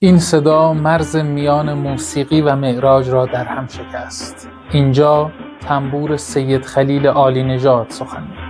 این صدا مرز میان موسیقی و معراج را در هم شکست. اینجا تنبور سید خلیل عالی نژاد سخن می‌گوید.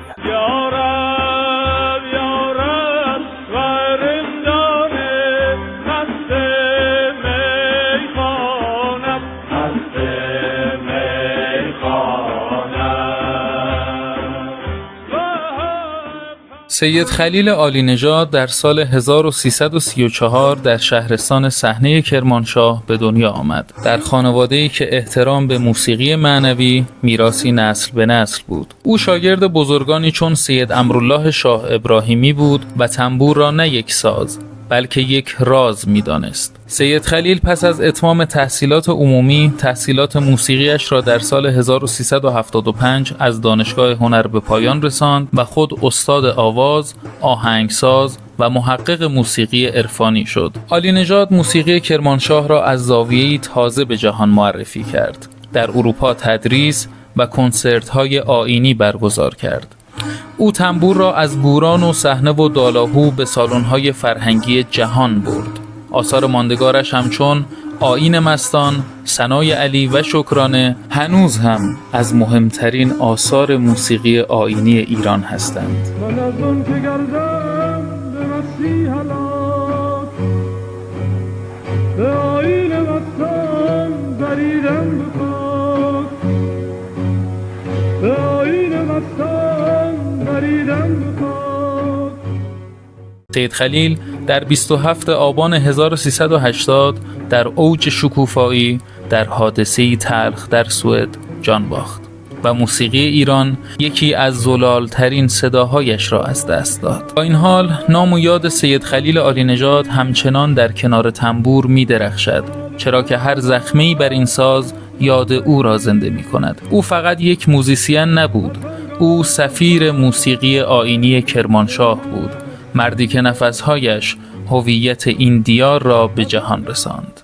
سید خلیل عالی نژاد در سال 1334 در شهرستان صحنه کرمانشاه به دنیا آمد. در خانواده‌ای که احترام به موسیقی معنوی میراثی نسل به نسل بود. او شاگرد بزرگانی چون سید امرالله شاه ابراهیمی بود و تنبور را نه یک ساز بلکه یک راز می‌دانست. سید خلیل پس از اتمام تحصیلات عمومی، تحصیلات موسیقیش را در سال 1375 از دانشگاه هنر به پایان رساند و خود استاد آواز، آهنگساز و محقق موسیقی عرفانی شد. عالی نژاد موسیقی کرمانشاه را از زاویه‌ای تازه به جهان معرفی کرد. در اروپا تدریس و کنسرت‌های آیینی برگزار کرد. او تنبور را از گوران و صحنه و دالاهو به سالن‌های فرهنگی جهان برد. آثار ماندگارش همچون آیین مستان، ثنای علی و شکرانه هنوز هم از مهمترین آثار موسیقی آیینی ایران هستند. من از اون که گردم به مسیح هلاک، به آیین مستان بریدم به خاک، به آیین مستان بریدم به خاک. سید خلیل در 27 آبان 1380 در اوج شکوفایی در حادثه‌ای تلخ در سوئد جان باخت و موسیقی ایران یکی از زلالترین صداهایش را از دست داد. با این حال نام و یاد سید خلیل عالی نژاد همچنان در کنار تنبور می درخشد، چرا که هر زخمه‌ای بر این ساز یاد او را زنده می کند. او فقط یک موزیسین نبود، او سفیر موسیقی آیینی کرمانشاه بود، مردی که نفسهایش هویت این دیار را به جهان رساند.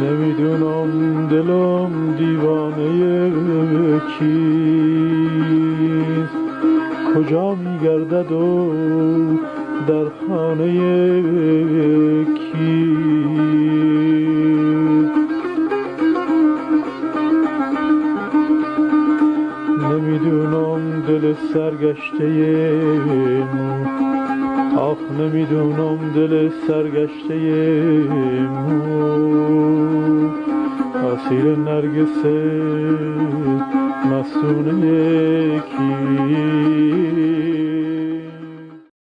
نمیدونم دلم دیوانه کیست، کجا میگردد و در خانه کیست. نمیدونم دل سرگشته مو، آخ نمیدونم دل سرگشته مو، اسیر نرگس مستونه کی.